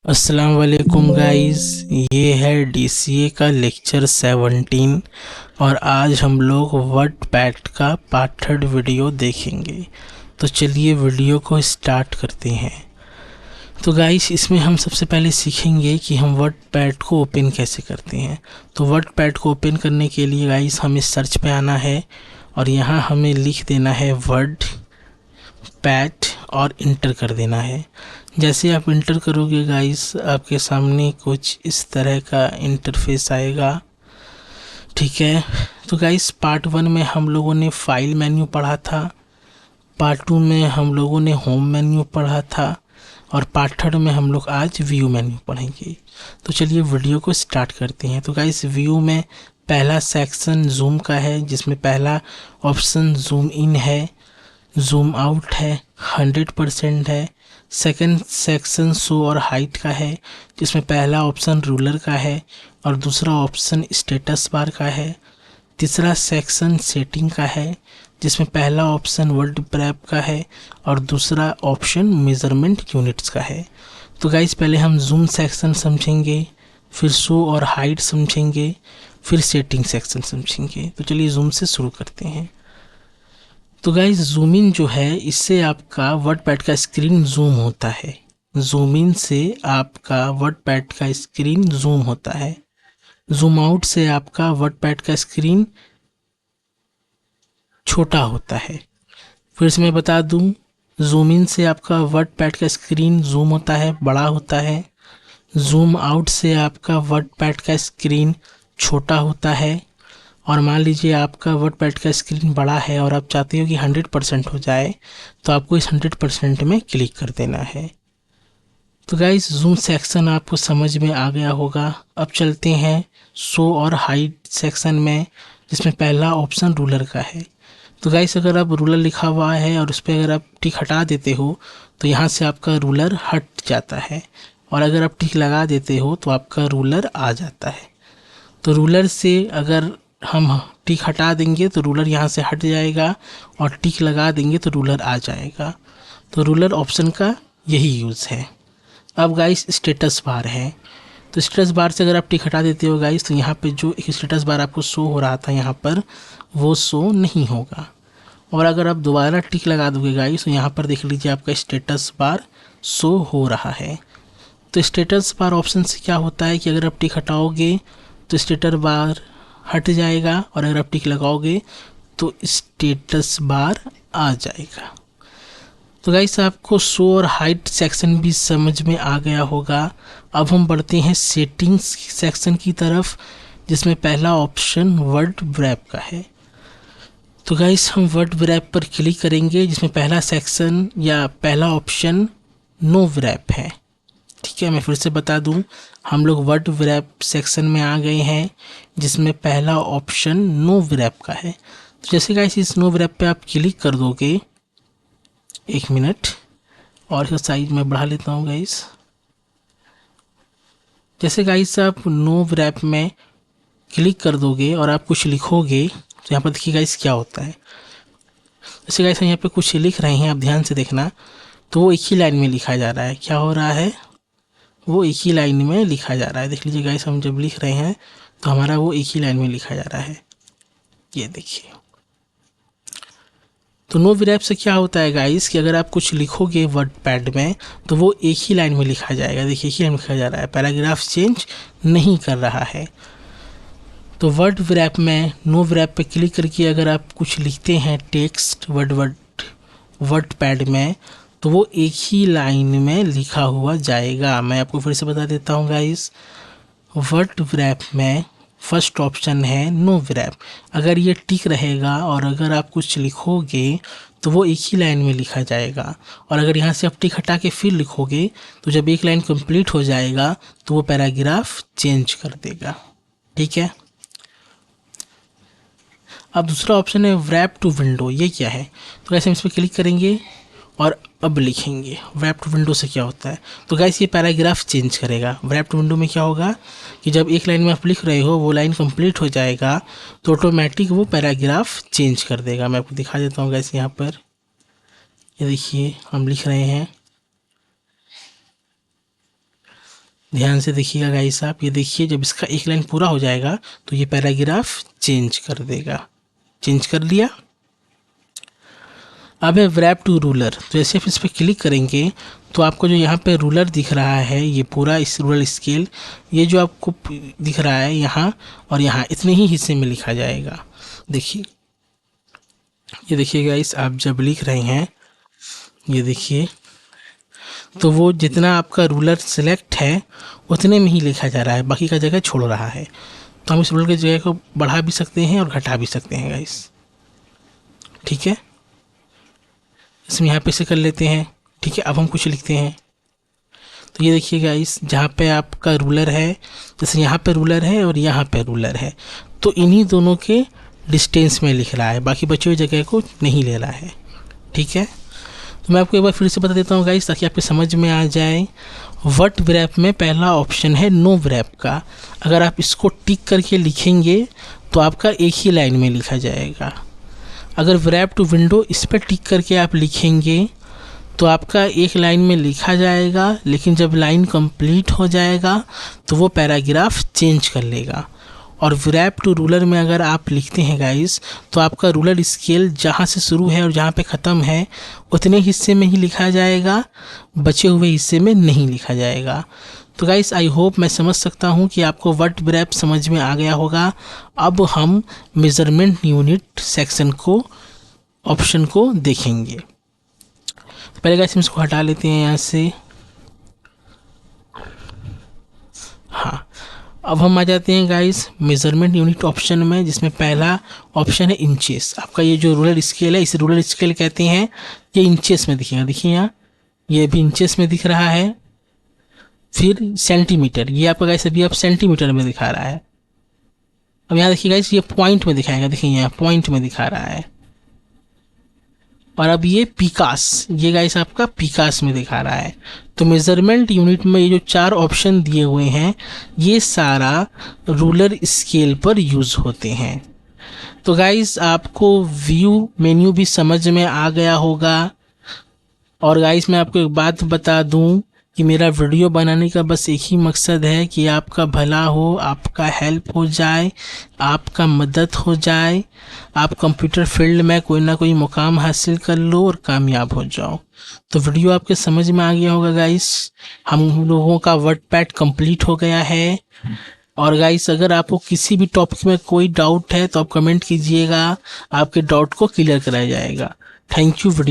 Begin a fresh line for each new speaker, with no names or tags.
अस्सलाम वालेकुम गाइस। ये है डीसीए का लेक्चर 17 और आज हम लोग वर्डपैड का पार्ट 3 वीडियो देखेंगे। तो चलिए वीडियो को स्टार्ट करते हैं। तो गाइस इसमें हम सबसे पहले सीखेंगे कि हम वर्डपैड को ओपन कैसे करते हैं। तो वर्डपैड को ओपन करने के लिए गाइस हमें सर्च पे आना है और यहाँ हमें लिख देना है वर्ड पैड और इंटर कर देना है। जैसे आप इंटर करोगे गाइस आपके सामने कुछ इस तरह का इंटरफेस आएगा। ठीक है, तो गाइस पार्ट 1 में हम लोगों ने फाइल मेन्यू पढ़ा था, पार्ट 2 में हम लोगों ने होम मेन्यू पढ़ा था और पार्ट 3 में हम लोग आज व्यू मेन्यू पढ़ेंगे। तो चलिए वीडियो को स्टार्ट करते हैं। तो गाइस व्यू में पहला सेक्शन जूम का है, जिसमें पहला ऑप्शन जूम इन है, जूम आउट है, 100% है। सेकंड सेक्शन शो और हाइट का है, जिसमें पहला ऑप्शन रूलर का है और दूसरा ऑप्शन स्टेटस बार का है। तीसरा सेक्शन सेटिंग का है, जिसमें पहला ऑप्शन वर्ड रैप का है और दूसरा ऑप्शन मेजरमेंट यूनिट्स का है। तो गाइस पहले हम जूम सेक्शन समझेंगे, फिर शो और हाइट समझेंगे, फिर सेटिंग सेक्शन समझेंगे। तो चलिए जूम से शुरू करते हैं। तो गाइस जूम इन जो है, इससे आपका वर्डपैड का स्क्रीन जूम होता है। जूम इन से आपका वर्डपैड का स्क्रीन जूम होता है। जूम आउट से आपका वर्डपैड का स्क्रीन छोटा होता है। फिर से मैं बता दूं, जूम इन से आपका वर्डपैड का स्क्रीन जूम होता है, बड़ा होता है। जूम आउट से आपका वर्डपैड का स्क्रीन छोटा होता है। और मान लीजिए आपका वर्डपैड का स्क्रीन बड़ा है और आप चाहते हो कि 100% हो जाए, तो आपको इस 100% में क्लिक कर देना है। तो गाइस जूम सेक्शन आपको समझ में आ गया होगा। अब चलते हैं शो और हाइट सेक्शन में, जिसमें पहला ऑप्शन रूलर का है। तो गाइस अगर आप रूलर लिखा हुआ है और उस पर अगर आप टिक हटा देते हो तो यहाँ से आपका रूलर हट जाता है, और अगर आप टिक लगा देते हो तो आपका रूलर आ जाता है। तो रूलर से अगर हम टिक हटा देंगे तो रूलर यहाँ से हट जाएगा और टिक लगा देंगे तो रूलर आ जाएगा। तो रूलर ऑप्शन का यही यूज़ है। अब गाइस स्टेटस बार है। तो स्टेटस बार से अगर आप टिक हटा देते हो गाइस, तो यहाँ पे जो एक स्टेटस बार आपको शो हो रहा था यहाँ पर, वो शो नहीं होगा। और अगर आप दोबारा टिक लगा दोगे गाइस, तो यहाँ पर देख लीजिए आपका स्टेटस बार शो हो रहा है। तो स्टेटस बार ऑप्शन से क्या होता है कि अगर आप टिक हटाओगे तो स्टेटस बार हट जाएगा, और अगर आप टिक लगाओगे तो स्टेटस बार आ जाएगा। तो गाइस आपको शो और हाइट सेक्शन भी समझ में आ गया होगा। अब हम बढ़ते हैं सेटिंग्स सेक्शन की तरफ, जिसमें पहला ऑप्शन वर्ड रैप का है। तो गाइस हम वर्ड रैप पर क्लिक करेंगे, जिसमें पहला सेक्शन या पहला ऑप्शन नो रैप है। ठीक है, मैं फिर से बता दूं, हम लोग वर्ड रैप सेक्शन में आ गए हैं, जिसमें पहला ऑप्शन नो रैप का है। तो जैसे गाइस इस नो रैप पे आप क्लिक कर दोगे, एक मिनट और इसका साइज मैं बढ़ा लेता हूँ गाइस। जैसे गाइस आप नो रैप में क्लिक कर दोगे और आप कुछ लिखोगे, तो यहाँ पर देखिए गाइस क्या होता है। जैसे गाइस यहाँ पे कुछ लिख रहे हैं, आप ध्यान से देखना, तो वो एक ही लाइन में लिखा जा रहा है। क्या हो रहा है, वो एक ही लाइन में लिखा जा रहा है। देख लीजिए गाइस, हम जब लिख रहे हैं तो हमारा वो एक ही लाइन में लिखा जा रहा है। ये देखिए। तो नो रैप से क्या होता है गाइस कि अगर आप कुछ लिखोगे वर्डपैड में तो वो एक ही लाइन में लिखा जाएगा। देखिए एक ही लाइन में लिखा जा रहा है, पैराग्राफ चेंज नहीं कर रहा है। तो वर्ड रैप में नो रैप पे क्लिक करके अगर आप कुछ लिखते हैं टेक्स्ट वर्डपैड में, तो वो एक ही लाइन में लिखा हुआ जाएगा। मैं आपको फिर से बता देता हूँ गाइस, वर्ड रैप में फर्स्ट ऑप्शन है नो रैप। अगर ये टिक रहेगा और अगर आप कुछ लिखोगे तो वो एक ही लाइन में लिखा जाएगा, और अगर यहाँ से आप टिक हटा के फिर लिखोगे तो जब एक लाइन कंप्लीट हो जाएगा तो वो पैराग्राफ चेंज कर देगा। ठीक है। अब दूसरा ऑप्शन है रैप टू विंडो। ये क्या है, तो ऐसे हम इस पर क्लिक करेंगे और अब लिखेंगे रैप टू विंडो से क्या होता है। तो गाइस ये पैराग्राफ चेंज करेगा। रैप टू विंडो में क्या होगा कि जब एक लाइन में आप लिख रहे हो, वो लाइन कंप्लीट हो जाएगा तो ऑटोमेटिक वो पैराग्राफ चेंज कर देगा। मैं आपको दिखा देता हूँ गाइस, यहाँ पर ये देखिए हम लिख रहे हैं, ध्यान से देखिएगा गाइस आप, ये देखिए जब इसका एक लाइन पूरा हो जाएगा तो ये पैराग्राफ चेंज कर देगा। चेंज कर लिया। अब है व्रैप टू रूलर, तो जैसे आप इस पर क्लिक करेंगे तो आपको जो यहाँ पे रूलर दिख रहा है, ये पूरा इस रूलर स्केल, ये जो आपको दिख रहा है यहाँ और यहाँ, इतने ही हिस्से में लिखा जाएगा। देखिए, ये देखिए गाइस, आप जब लिख रहे हैं, ये देखिए, तो वो जितना आपका रूलर सिलेक्ट है उतने में ही लिखा जा रहा है, बाकी का जगह छोड़ रहा है। तो हम इस रूलर की जगह को बढ़ा भी सकते हैं और घटा भी सकते हैं गाइस। ठीक है, इसमें यहाँ पे से कर लेते हैं। ठीक है, अब हम कुछ लिखते हैं। तो ये देखिए गाइस, जहाँ पे आपका रूलर है, जैसे यहाँ पे रूलर है और यहाँ पे रूलर है, तो इन्हीं दोनों के डिस्टेंस में लिख रहा है, बाकी बची हुई जगह को नहीं ले रहा है। ठीक है, तो मैं आपको एक बार फिर से बता देता हूँ गाइस, ताकि आपके समझ में आ जाए। व्हाट व्रैप में पहला ऑप्शन है नो व्रैप का। अगर आप इसको टिक करके लिखेंगे तो आपका एक ही लाइन में लिखा जाएगा। अगर व्रैप टू विंडो, इस पर टिक करके आप लिखेंगे तो आपका एक लाइन में लिखा जाएगा, लेकिन जब लाइन कंप्लीट हो जाएगा तो वो पैराग्राफ चेंज कर लेगा। और व्रैप टू रूलर में अगर आप लिखते हैं गाइस, तो आपका रूलर स्केल जहाँ से शुरू है और जहाँ पे ख़त्म है उतने हिस्से में ही लिखा जाएगा, बचे हुए हिस्से में नहीं लिखा जाएगा। तो गाइस, आई होप मैं समझ सकता हूँ कि आपको व्हाट व्रैप समझ में आ गया होगा। अब हम मेज़रमेंट यूनिट सेक्शन को, ऑप्शन को देखेंगे। तो पहले गाइस हम इसको हटा लेते हैं यहाँ से। हाँ, अब हम आ जाते हैं गाइस मेज़रमेंट यूनिट ऑप्शन में, जिसमें पहला ऑप्शन है इंचेस। आपका ये जो रूलर स्केल है, इसे रूलर स्केल कहते हैं। ये इंचेस में दिखेगा, देखिए यहाँ ये भी इंचेस में दिख रहा है। फिर सेंटीमीटर, ये आपका गाइस अभी आप सेंटीमीटर में दिखा रहा है। अब यहाँ देखिए गाइस, ये पॉइंट में दिखाएगा, देखिए यहाँ पॉइंट में दिखा रहा है। और अब ये पिकास, ये गाइस आपका पिकास में दिखा रहा है। तो मेज़रमेंट यूनिट में ये जो 4 ऑप्शन दिए हुए हैं, ये सारा रूलर स्केल पर यूज़ होते हैं। तो गाइस, आपको व्यू मेन्यू भी समझ में आ गया होगा। और गाइस, मैं आपको एक बात बता दूं कि मेरा वीडियो बनाने का बस एक ही मकसद है कि आपका भला हो, आपका हेल्प हो जाए, आपका मदद हो जाए, आप कंप्यूटर फील्ड में कोई ना कोई मुकाम हासिल कर लो और कामयाब हो जाओ। तो वीडियो आपके समझ में आ गया होगा गाइस। हम लोगों का वर्डपैड कंप्लीट हो गया है। और गाइस, अगर आपको किसी भी टॉपिक में कोई डाउट है तो आप कमेंट कीजिएगा, आपके डाउट को क्लियर कराया जाएगा। Thank you. वीडियो